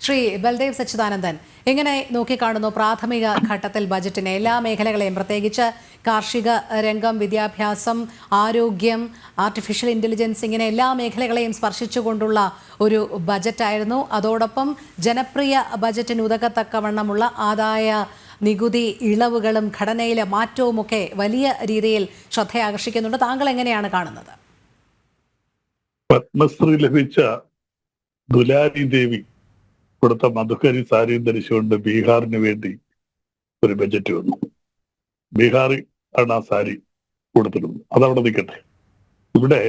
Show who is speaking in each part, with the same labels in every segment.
Speaker 1: ശ്രീ ബൽദേവ് സച്ചിദാനന്ദൻ, എങ്ങനെ നോക്കിക്കാണുന്നു പ്രാഥമിക ഘട്ടത്തിൽ ബജറ്റിനെ? എല്ലാ മേഖലകളെയും, പ്രത്യേകിച്ച് കാർഷിക രംഗം, വിദ്യാഭ്യാസം, ആരോഗ്യം, ആർട്ടിഫിഷ്യൽ ഇന്റലിജൻസ്, ഇങ്ങനെ എല്ലാ മേഖലകളെയും സ്പർശിച്ചുകൊണ്ടുള്ള ഒരു ബജറ്റായിരുന്നു. അതോടൊപ്പം ജനപ്രിയ ബജറ്റിന് ഉതകത്തക്കവണ്ണമുള്ള ആദായ നികുതി ഇളവുകളും ഘടനയിലെ മാറ്റവുമൊക്കെ വലിയ രീതിയിൽ ശ്രദ്ധയാകർഷിക്കുന്നുണ്ട്. താങ്കൾ എങ്ങനെയാണ് കാണുന്നത്?
Speaker 2: പത്മശ്രീ ലഭിച്ച ദുലാരി ദേവി കൊടുത്ത മധുക്കരി സാരിയും ധരിച്ചുകൊണ്ട് ബീഹാറിന് വേണ്ടി ഒരു ബജറ്റ് വന്നു. ബീഹാറിൽ ആണ് ആ സാരി കൊടുത്തിരുന്നത്. അതവിടെ നിൽക്കട്ടെ. ഇവിടെ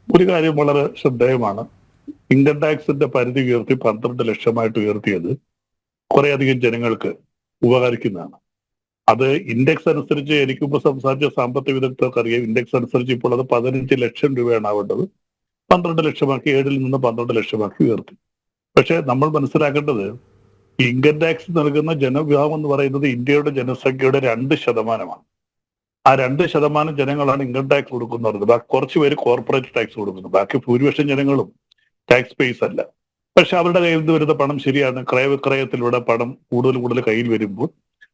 Speaker 2: ഒരു കാര്യം വളരെ ശ്രദ്ധേയമാണ്. ഇൻകം ടാക്സിന്റെ പരിധി ഉയർത്തി 12 ലക്ഷമായിട്ട് ഉയർത്തിയത് കുറേയധികം ജനങ്ങൾക്ക് ഉപകരിക്കുന്നതാണ്. അത് ഇൻഡെക്സ് അനുസരിച്ച്, എനിക്കിപ്പോൾ സംസാരിച്ച സാമ്പത്തിക വിദഗ്ധർക്ക് അറിയാം, ഇൻഡെക്സ് അനുസരിച്ച് ഇപ്പോൾ അത് 15 ലക്ഷം രൂപയാണ് ആവേണ്ടത്. 12 ലക്ഷമാക്കി, 7-ൽ നിന്ന് 12 ലക്ഷമാക്കി ഉയർത്തി. പക്ഷെ നമ്മൾ മനസ്സിലാക്കേണ്ടത്, ഇൻകം ടാക്സ് നൽകുന്ന ജനവിഭാഗം എന്ന് പറയുന്നത് ഇന്ത്യയുടെ ജനസംഖ്യയുടെ 2%. ആ 2% ജനങ്ങളാണ് ഇൻകം ടാക്സ് കൊടുക്കുന്നത്. കുറച്ച് പേര് കോർപ്പറേറ്റ് ടാക്സ് കൊടുക്കുന്നു. ബാക്കി ഭൂരിപക്ഷം ജനങ്ങളും ടാക്സ് പേസ് അല്ല. പക്ഷെ അവരുടെ കയ്യിൽ നിന്ന് വരുന്ന പണം, ശരിയാണ്, ക്രയവിക്രയത്തിലൂടെ പണം കൂടുതൽ കയ്യിൽ വരുമ്പോൾ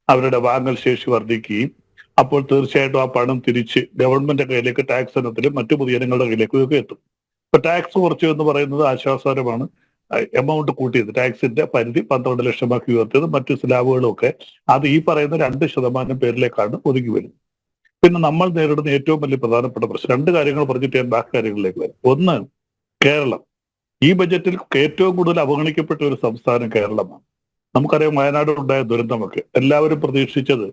Speaker 2: അവരുടെ വാങ്ങൽ ശേഷി വർദ്ധിക്കുകയും അപ്പോൾ തീർച്ചയായിട്ടും ആ പണം തിരിച്ച് ഗവൺമെന്റ് കയ്യിലേക്ക്, ടാക്സ് ഇനത്തിലും മറ്റു പൊതുജനങ്ങളുടെ കയ്യിലേക്കും ഒക്കെ എത്തും. ഇപ്പൊ ടാക്സ് കുറച്ചു എന്ന് പറയുന്നത് ആശ്വാസകരമാണ്. എമൗണ്ട് കൂട്ടിയത്, ടാക്സിന്റെ പരിധി 12 ലക്ഷമാക്കി ഉയർത്തിയത്, മറ്റു സ്ലാബുകളും ഒക്കെ അത് ഈ പറയുന്ന 2% പേരിലേക്കാണ് ഒതുങ്ങി വരുന്നത്. പിന്നെ നമ്മൾ നേരിടുന്ന ഏറ്റവും വലിയ പ്രധാനപ്പെട്ട പ്രശ്നം, 2 കാര്യങ്ങൾ പറഞ്ഞിട്ട് ഞാൻ ബാക്കി കാര്യങ്ങളിലേക്ക് വരും. ഒന്ന്, കേരളം. ഈ ബജറ്റിൽ ഏറ്റവും കൂടുതൽ അവഗണിക്കപ്പെട്ട ഒരു സംസ്ഥാനം കേരളമാണ്. നമുക്കറിയാം, വയനാട് ഉണ്ടായ ദുരന്തമൊക്കെ എല്ലാവരും പ്രതീക്ഷിച്ചത്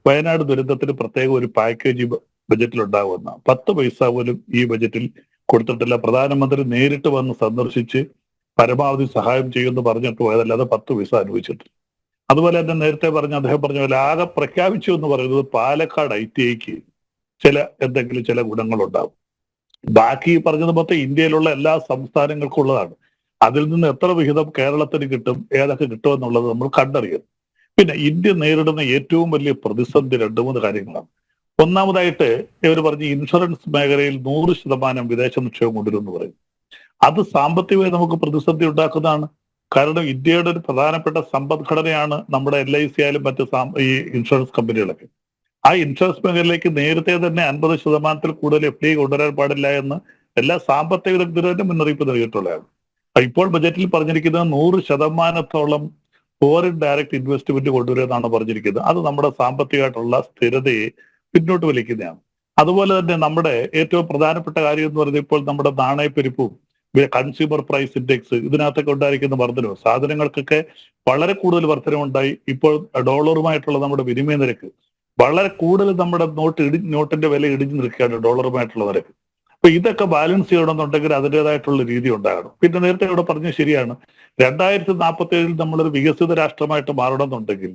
Speaker 2: വയനാട് ദുരന്തത്തിന് പ്രത്യേക ഒരു പാക്കേജ് ബജറ്റിൽ ഉണ്ടാകുമെന്ന. 10 പൈസ പോലും ഈ ബജറ്റിൽ കൊടുത്തിട്ടില്ല. പ്രധാനമന്ത്രി നേരിട്ട് വന്ന് സന്ദർശിച്ച് പരമാവധി സഹായം ചെയ്യുമെന്ന് പറഞ്ഞിട്ട് പോയതല്ലാതെ 10 പൈസ അനുവദിച്ചിട്ടില്ല. അതുപോലെ തന്നെ നേരത്തെ അദ്ദേഹം പറഞ്ഞ പോലെ ആകെ പ്രഖ്യാപിച്ചു എന്ന് പറയുന്നത് പാലക്കാട് ITIക്ക് ചില ഗുണങ്ങളുണ്ടാവും. ബാക്കി പറഞ്ഞത് മൊത്തം ഇന്ത്യയിലുള്ള എല്ലാ സംസ്ഥാനങ്ങൾക്കും ഉള്ളതാണ്. അതിൽ നിന്ന് എത്ര വിഹിതം കേരളത്തിന് കിട്ടും, ഏതൊക്കെ കിട്ടുമെന്നുള്ളത് നമ്മൾ കണ്ടറിയുന്നു. പിന്നെ ഇന്ത്യ നേരിടുന്ന ഏറ്റവും വലിയ പ്രതിസന്ധി 2-3 കാര്യങ്ങളാണ്. ഒന്നാമതായിട്ട് ഇവർ പറഞ്ഞ് ഇൻഷുറൻസ് മേഖലയിൽ 100% വിദേശ നിക്ഷേപം കൊണ്ടുവരുമെന്ന് പറയും. അത് സാമ്പത്തികമായി നമുക്ക് പ്രതിസന്ധി ഉണ്ടാക്കുന്നതാണ്. കാരണം ഇന്ത്യയുടെ ഒരു പ്രധാനപ്പെട്ട സമ്പദ്ഘടനയാണ് നമ്മുടെ LIC ആയാലും മറ്റ് ഈ ഇൻഷുറൻസ് കമ്പനികളൊക്കെ. ആ ഇൻഷുറൻസ് മേഖലയിലേക്ക് നേരത്തെ തന്നെ 50% കൂടുതൽ FDI കൊണ്ടുവരാൻ പാടില്ല എന്ന് എല്ലാ സാമ്പത്തിക വിദഗ്ധരും തന്നെ മുന്നറിയിപ്പ് നൽകിയിട്ടുള്ളതാണ്. ഇപ്പോൾ ബജറ്റിൽ പറഞ്ഞിരിക്കുന്നത് 100% ഫോറിൻ ഡയറക്റ്റ് ഇൻവെസ്റ്റ്മെന്റ് കൊണ്ടുവരുമെന്നാണ് പറഞ്ഞിരിക്കുന്നത്. അത് നമ്മുടെ സാമ്പത്തികമായിട്ടുള്ള സ്ഥിരതയെ പിന്നോട്ട് വലിക്കുന്നതാണ്. അതുപോലെ തന്നെ നമ്മുടെ ഏറ്റവും പ്രധാനപ്പെട്ട കാര്യം എന്ന് പറയുന്നത് ഇപ്പോൾ നമ്മുടെ നാണയപ്പെരുപ്പവും കൺസ്യൂമർ പ്രൈസ് ഇൻഡെക്സ്, ഇതിനകത്തൊക്കെ ഉണ്ടായിരിക്കുന്ന വർധനവ്, സാധനങ്ങൾക്കൊക്കെ വളരെ കൂടുതൽ വർധനവുണ്ടായി. ഇപ്പോൾ ഡോളറുമായിട്ടുള്ള നമ്മുടെ വിനിമയ നിരക്ക് വളരെ കൂടുതൽ, നമ്മുടെ നോട്ടിന്റെ വില ഇടിഞ്ഞു നിൽക്കുകയാണ് ഡോളറുമായിട്ടുള്ള നിരക്ക്. അപ്പൊ ഇതൊക്കെ ബാലൻസ് ചെയ്യണമെന്നുണ്ടെങ്കിൽ അതിൻ്റെതായിട്ടുള്ള രീതി ഉണ്ടാകണം. പിന്നെ നേരത്തെ ഇവിടെ പറഞ്ഞത് ശരിയാണ്, 2047 നമ്മളൊരു വികസിത രാഷ്ട്രമായിട്ട് മാറണമെന്നുണ്ടെങ്കിൽ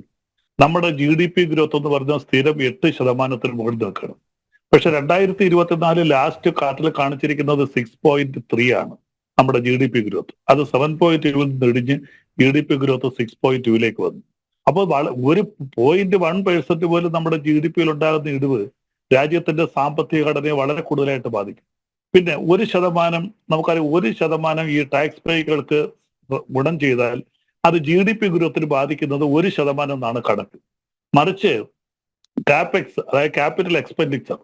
Speaker 2: നമ്മുടെ GDP ഗ്രോത്ത് എന്ന് പറഞ്ഞാൽ സ്ഥിരം 8% മുകളിൽ നിൽക്കണം. പക്ഷെ 2024 ലാസ്റ്റ് കാർട്ടിൽ കാണിച്ചിരിക്കുന്നത് 6.3 ആണ് നമ്മുടെ GDP ഗ്രോത്ത്. അത് 7.2 നിന്ന് ഇടിഞ്ഞ് GDP ഗ്രോത്ത് 6.2 വന്നു. അപ്പോൾ ഒരു 0.1% പോലും നമ്മുടെ GDP-യിൽ ഉണ്ടാകുന്ന ഇടിവ് രാജ്യത്തിന്റെ സാമ്പത്തിക ഘടനയെ വളരെ കൂടുതലായിട്ട് ബാധിക്കും. പിന്നെ 1% നമുക്കറിയാം, 1% ഈ ടാക്സ് പേയ്കൾക്ക് ഗുണം ചെയ്താൽ അത് GDP ഗ്രോത്തിന് ബാധിക്കുന്നത് 1% എന്നാണ് കണക്ക്. മറിച്ച് കാപ്പെക്സ്, അതായത് ക്യാപിറ്റൽ എക്സ്പെൻഡിച്ചർ,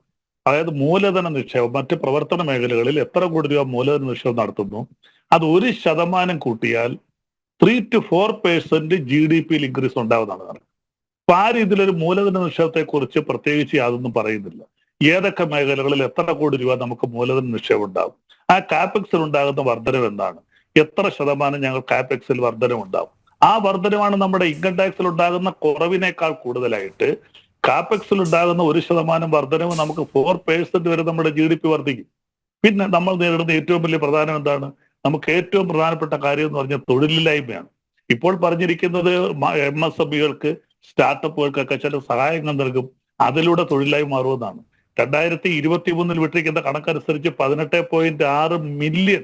Speaker 2: അതായത് മൂലധന നിക്ഷേപം, മറ്റ് പ്രവർത്തന മേഖലകളിൽ എത്ര കോടി രൂപ മൂലധന നിക്ഷേപം നടത്തുന്നു, അത് 1% കൂട്ടിയാൽ 3 to 4% GDP-യിൽ ഇൻക്രീസ് ഉണ്ടാവുന്നതാണ് കണക്ക്. അപ്പൊ ആ രീതിയിലൊരു മൂലധന നിക്ഷേപത്തെ കുറിച്ച് പ്രത്യേകിച്ച് യാതൊന്നും പറയുന്നില്ല. ഏതൊക്കെ മേഖലകളിൽ എത്ര കോടി രൂപ നമുക്ക് മൂലധന നിക്ഷേപം ഉണ്ടാവും, ആ കാപ്പെക്സിൽ ഉണ്ടാകുന്ന വർധനവ് എന്താണ്, എത്ര ശതമാനം ഞങ്ങൾ കാപ്പെക്സിൽ വർധനവ് ഉണ്ടാവും. ആ വർധനവാണ് നമ്മുടെ ഇൻകം ടാക്സിൽ ഉണ്ടാകുന്ന കുറവിനേക്കാൾ കൂടുതലായിട്ട് കാപ്പെക്സിൽ ഉണ്ടാകുന്ന 1% വർധനവ് നമുക്ക് 4% വരെ നമ്മുടെ GDP വർദ്ധിക്കും. പിന്നെ നമ്മൾ നേരിടുന്ന ഏറ്റവും വലിയ പ്രധാനം എന്താണ്? നമുക്ക് ഏറ്റവും പ്രധാനപ്പെട്ട കാര്യം എന്ന് പറഞ്ഞാൽ തൊഴിലില്ലായ്മയാണ്. ഇപ്പോൾ പറഞ്ഞിരിക്കുന്നത് MSMEകൾക്ക്, സ്റ്റാർട്ടപ്പുകൾക്കൊക്കെ ചില സഹായങ്ങൾ നൽകും, അതിലൂടെ തൊഴിലില്ലായ്മ മാറുമെന്നാണ്. 2023 വിട്ടിരിക്കുന്ന കണക്കനുസരിച്ച് 18.6 മില്യൺ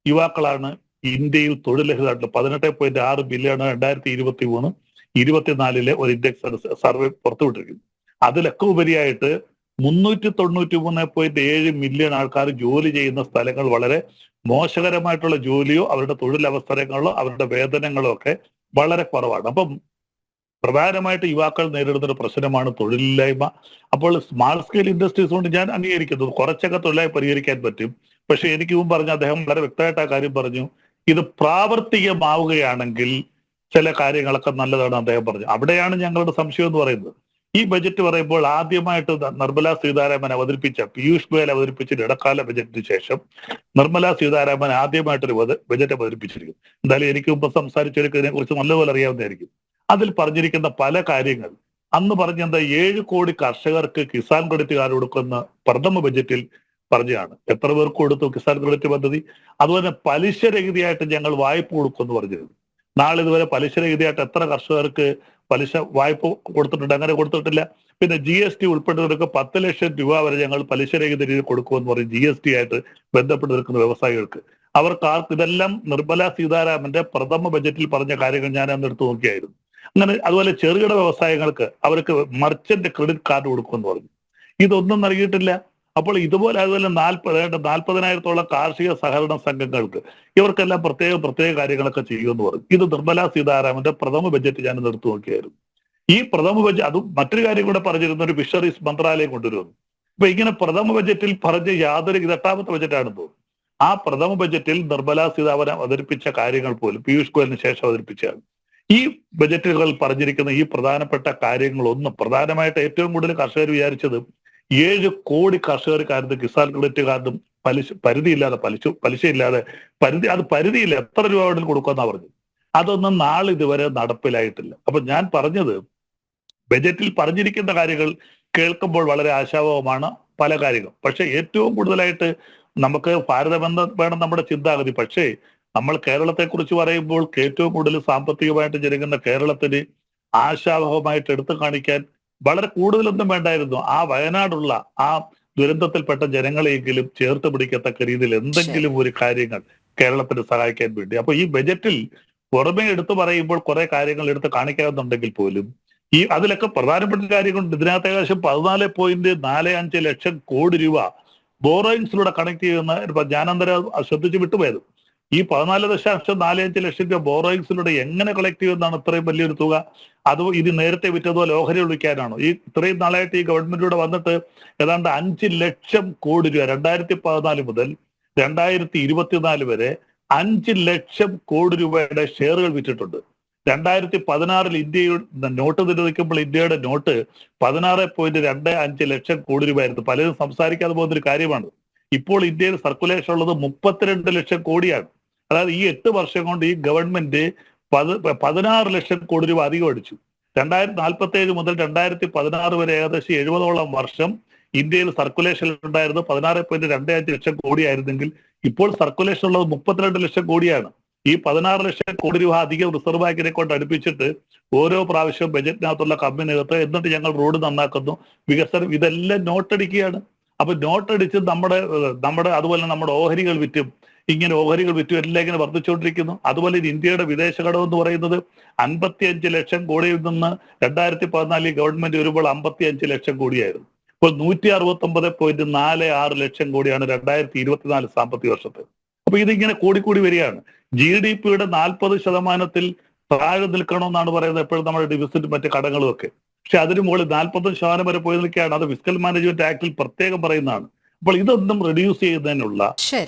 Speaker 2: യുവാക്കളാണ് ഇന്ത്യയിൽ തൊഴിൽരഹിതമായിട്ടുള്ളത്. 18.6 മില്യൺ 2023-24 ഒരു ഇൻഡെക്സ് സർവേ പുറത്തുവിട്ടിരിക്കുന്നു. അതിലൊക്കെ ഉപരിയായിട്ട് 393.7 മില്യൺ ആൾക്കാർ ജോലി ചെയ്യുന്ന സ്ഥലങ്ങൾ വളരെ മോശകരമായിട്ടുള്ള ജോലിയോ അവരുടെ തൊഴിലവസരങ്ങളോ അവരുടെ വേതനങ്ങളോ ഒക്കെ വളരെ കുറവാണ്. അപ്പം പ്രധാനമായിട്ട് യുവാക്കൾ നേരിടുന്ന ഒരു പ്രശ്നമാണ് തൊഴിലില്ലായ്മ. അപ്പോൾ സ്മാൾ സ്കെയിൽ ഇൻഡസ്ട്രീസ് കൊണ്ട് ഞാൻ അംഗീകരിക്കുന്നു, കുറച്ചൊക്കെ തൊഴിലായി പരിഹരിക്കാൻ പറ്റും. പക്ഷെ എനിക്ക് മുമ്പ് പറഞ്ഞ അദ്ദേഹം വളരെ വ്യക്തമായിട്ട് ആ കാര്യം പറഞ്ഞു, ഇത് പ്രാവർത്തികമാവുകയാണെങ്കിൽ ചില കാര്യങ്ങളൊക്കെ നല്ലതാണ് അദ്ദേഹം പറഞ്ഞു. അവിടെയാണ് ഞങ്ങളുടെ സംശയം എന്ന് പറയുന്നത്. ഈ ബജറ്റ് പറയുമ്പോൾ ആദ്യമായിട്ട് നിർമ്മലാ സീതാരാമൻ അവതരിപ്പിച്ച, പീയൂഷ് ഗോയൽ അവതരിപ്പിച്ച ഇടക്കാല ബജറ്റിന് ശേഷം നിർമ്മലാ സീതാരാമൻ ആദ്യമായിട്ടൊരു ബജറ്റ് അവതരിപ്പിച്ചിരിക്കും. എന്തായാലും എനിക്ക് മുമ്പ് സംസാരിച്ചവർക്ക് ഇതിനെ കുറിച്ച് നല്ലപോലെ അറിയാവുന്നതായിരിക്കും. അതിൽ പറഞ്ഞിരിക്കുന്ന പല കാര്യങ്ങൾ അന്ന് പറഞ്ഞെന്താ, 7 കോടി കർഷകർക്ക് കിസാൻ ക്രെഡിറ്റ് കാർഡ് കൊടുക്കുന്ന പ്രഥമ ബജറ്റിൽ പറഞ്ഞതാണ്. എത്ര പേർക്ക് കൊടുത്തു കിസാൻ ക്രെഡിറ്റ് പദ്ധതി? അതുപോലെ പലിശരഹിതയായിട്ട് ഞങ്ങൾ വായ്പ കൊടുക്കുമെന്ന് പറഞ്ഞിരുന്നു. നാളെ ഇതുവരെ പലിശരഹിതയായിട്ട് എത്ര കർഷകർക്ക് പലിശ വായ്പ കൊടുത്തിട്ടുണ്ട്? അങ്ങനെ കൊടുത്തിട്ടില്ല. പിന്നെ GST ഉൾപ്പെട്ടവർക്ക് 10 ലക്ഷം രൂപ വരെ ഞങ്ങൾ പലിശരഹിത രീതിയിൽ കൊടുക്കുമെന്ന് പറയും. GST ആയിട്ട് ബന്ധപ്പെട്ട് നിൽക്കുന്ന വ്യവസായികൾക്ക്, അവർക്ക് ആർക്ക് ഇതെല്ലാം നിർമ്മലാ സീതാരാമന്റെ പ്രഥമ ബജറ്റിൽ പറഞ്ഞ കാര്യങ്ങൾ ഞാൻ അന്ന് എടുത്തു നോക്കിയായിരുന്നു. അങ്ങനെ അതുപോലെ ചെറുകിട വ്യവസായങ്ങൾക്ക് അവർക്ക് മർച്ചന്റ് ക്രെഡിറ്റ് കാർഡ് കൊടുക്കുമെന്ന് പറഞ്ഞു. ഇതൊന്നും നൽകിയിട്ടില്ല. അപ്പോൾ അതുപോലെ 40,000-ത്തോളം കാർഷിക സഹകരണ സംഘങ്ങൾക്ക് ഇവർക്കെല്ലാം പ്രത്യേക കാര്യങ്ങളൊക്കെ ചെയ്യുമെന്ന് പറഞ്ഞു. ഇത് നിർമ്മലാ സീതാരാമന്റെ പ്രഥമ ബജറ്റ് ഞാൻ എടുത്തു നോക്കിയായിരുന്നു. ഈ പ്രഥമ ബജറ്റ്, അതും മറ്റൊരു കാര്യം കൂടെ പറഞ്ഞിരുന്ന, ഒരു ഫിഷറീസ് മന്ത്രാലയം കൊണ്ടുവരുന്നു. അപ്പൊ ഇങ്ങനെ പ്രഥമ ബജറ്റിൽ പറഞ്ഞ ഇത് 8ാമത്തെ ബജറ്റാണെന്ന് തോന്നുന്നു. ആ പ്രഥമ ബജറ്റിൽ നിർമ്മലാ സീതാരാമൻ അവതരിപ്പിച്ച കാര്യങ്ങൾ പോലും പീയൂഷ് ഗോയലിന് ശേഷം അവതരിപ്പിച്ചാണ്. ഈ ബജറ്റുകൾ പറഞ്ഞിരിക്കുന്ന ഈ പ്രധാനപ്പെട്ട കാര്യങ്ങളൊന്നും, പ്രധാനമായിട്ട് ഏറ്റവും കൂടുതൽ കർഷകർ വിചാരിച്ചത് 7 കോടി കർഷകർക്കായിരുന്നു കിസാൻ ക്രെഡിറ്റ് കാർഡും പരിധിയില്ലാതെ പലിശയില്ലാതെ പരിധിയില്ല എത്ര രൂപ വേണമെങ്കിലും കൊടുക്കുമെന്നാ പറഞ്ഞത്. അതൊന്നും ഇതുവരെ നടപ്പിലായിട്ടില്ല. അപ്പൊ ഞാൻ പറഞ്ഞത്, ബജറ്റിൽ പറഞ്ഞിരിക്കുന്ന കാര്യങ്ങൾ കേൾക്കുമ്പോൾ വളരെ ആശാവഹമാണ് പല കാര്യങ്ങൾ. പക്ഷെ ഏറ്റവും കൂടുതലായിട്ട് നമുക്ക് ഭാരതമെന്ന് വേണം നമ്മുടെ ചിന്താഗതി. പക്ഷേ നമ്മൾ കേരളത്തെ കുറിച്ച് പറയുമ്പോൾ ഏറ്റവും കൂടുതൽ സാമ്പത്തികമായിട്ട് ജനിക്കുന്ന കേരളത്തിന് ആശാവഹമായിട്ട് എടുത്തു കാണിക്കാൻ വളരെ കൂടുതലൊന്നും വേണ്ടായിരുന്നു. ആ വയനാടുള്ള ആ ദുരന്തത്തിൽപ്പെട്ട ജനങ്ങളെയെങ്കിലും ചേർത്ത് പിടിക്കത്തക്ക രീതിയിൽ എന്തെങ്കിലും ഒരു കാര്യങ്ങൾ കേരളത്തിന് സഹായിക്കാൻ വേണ്ടി. അപ്പൊ ഈ ബജറ്റിൽ പുറമെ എടുത്തു പറയുമ്പോൾ കുറെ കാര്യങ്ങൾ എടുത്ത് കാണിക്കാവുന്നുണ്ടെങ്കിൽ പോലും അതിലൊക്കെ പ്രധാനപ്പെട്ട കാര്യങ്ങളുണ്ട്. ഇതിനകത്ത് ഏകദേശം 14.45 ലക്ഷം കോടി രൂപ ബോറോയിങ്സിലൂടെ കണക്ട് ചെയ്യുന്ന, ഞാനന്തരം ശ്രദ്ധിച്ച് വിട്ടുപോയത്. ഈ 14.45 ലക്ഷം രൂപ ബോറോയിങ്സിലൂടെ എങ്ങനെ കളക്ട് ചെയ്യുന്നതാണ് ഇത്രയും വലിയൊരു തുക? ഇത് നേരത്തെ വിറ്റതുപോലെ ഓഹരി ഒഴിക്കാനാണോ? ഇത്രയും നാളായിട്ട് ഈ ഗവൺമെന്റിലൂടെ വന്നിട്ട് ഏതാണ്ട് 5 ലക്ഷം കോടി രൂപ 2014 മുതൽ 2024 വരെ 5 ലക്ഷം കോടി രൂപയുടെ ഷെയറുകൾ വിറ്റിട്ടുണ്ട്. 2016 ഇന്ത്യയുടെ നോട്ട് നിരോധിക്കുമ്പോൾ ഇന്ത്യയുടെ നോട്ട് 16.25 ലക്ഷം കോടി രൂപയായിരുന്നു. പലരും സംസാരിക്കാതെ പോകുന്നൊരു കാര്യമാണ്. ഇപ്പോൾ ഇന്ത്യയിൽ സർക്കുലേഷൻ ഉള്ളത് 32 ലക്ഷം കോടിയാണ്. അതായത് ഈ 8 വർഷം കൊണ്ട് ഈ ഗവൺമെന്റ് 16 ലക്ഷം കോടി രൂപ അധികം അടിച്ചു. 2047 മുതൽ 2016 വരെ ഏകദേശം 70ഓളം വർഷം ഇന്ത്യയിൽ സർക്കുലേഷൻ ഉണ്ടായിരുന്നത് 16.25 ലക്ഷം കോടിയായിരുന്നെങ്കിൽ ഇപ്പോൾ സർക്കുലേഷൻ ഉള്ളത് 32 ലക്ഷം കോടിയാണ്. ഈ 16 ലക്ഷം കോടി രൂപ അധികം റിസർവ് ബാങ്കിനെ കൊണ്ട് അടുപ്പിച്ചിട്ട് ഓരോ പ്രാവശ്യവും ബജറ്റിനകത്തുള്ള കമ്മിനകത്ത് എന്നിട്ട് ഞങ്ങൾ റോഡ് നന്നാക്കുന്നു, വികസനം, ഇതെല്ലാം നോട്ടടിക്കുകയാണ്. അപ്പൊ നോട്ടടിച്ച് നമ്മുടെ അതുപോലെ നമ്മുടെ ഓഹരികൾ വിറ്റും എല്ലാം ഇങ്ങനെ വർദ്ധിച്ചുകൊണ്ടിരിക്കുന്നു. അതുപോലെ ഇന്ത്യയുടെ വിദേശ കടം എന്ന് പറയുന്നത് 55 ലക്ഷം കോടിയിൽ നിന്ന് 2014 ഗവൺമെന്റ് വരുമ്പോൾ 55 ലക്ഷം കോടിയായിരുന്നു. ഇപ്പോൾ 169.46 ലക്ഷം കോടിയാണ് 2024 സാമ്പത്തിക വർഷത്തെ. അപ്പൊ ഇതിങ്ങനെ കൂടി വരികയാണ്. GDP-യുടെ 40% താഴെ നിൽക്കണമെന്നാണ് പറയുന്നത് എപ്പോഴും നമ്മുടെ ഡെഫിസിറ്റ് മറ്റ് കടങ്ങളും ഒക്കെ. പക്ഷെ അതിന് മുകളിൽ 40% വരെ പോയി നിൽക്കുകയാണ്. അത് ഫിസ്ക്കൽ മാനേജ്മെന്റ് ആക്ടിൽ പ്രത്യേകം പറയുന്നതാണ്. അപ്പോൾ ഇതൊന്നും റെഡ്യൂസ് ചെയ്യുന്നതിനുള്ള,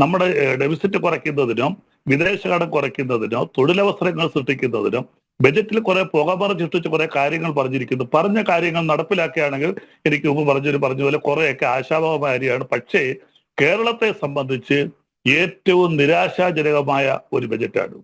Speaker 2: നമ്മുടെ ഡെഫിസിറ്റ് കുറയ്ക്കുന്നതിനോ വിദേശ കടം കുറയ്ക്കുന്നതിനോ തൊഴിലവസരങ്ങൾ സൃഷ്ടിക്കുന്നതിനോ ബജറ്റിൽ കുറെ പുകമറ സൃഷ്ടിച്ച് കുറെ കാര്യങ്ങൾ പറഞ്ഞിരിക്കുന്നു. പറഞ്ഞ കാര്യങ്ങൾ നടപ്പിലാക്കുകയാണെങ്കിൽ എനിക്ക് മുമ്പ് പറഞ്ഞ പോലെ കുറെയൊക്കെ ആശാവഹമായ കാര്യമാണ്. പക്ഷേ കേരളത്തെ സംബന്ധിച്ച് ഏറ്റവും നിരാശാജനകമായ ഒരു ബജറ്റാണ്.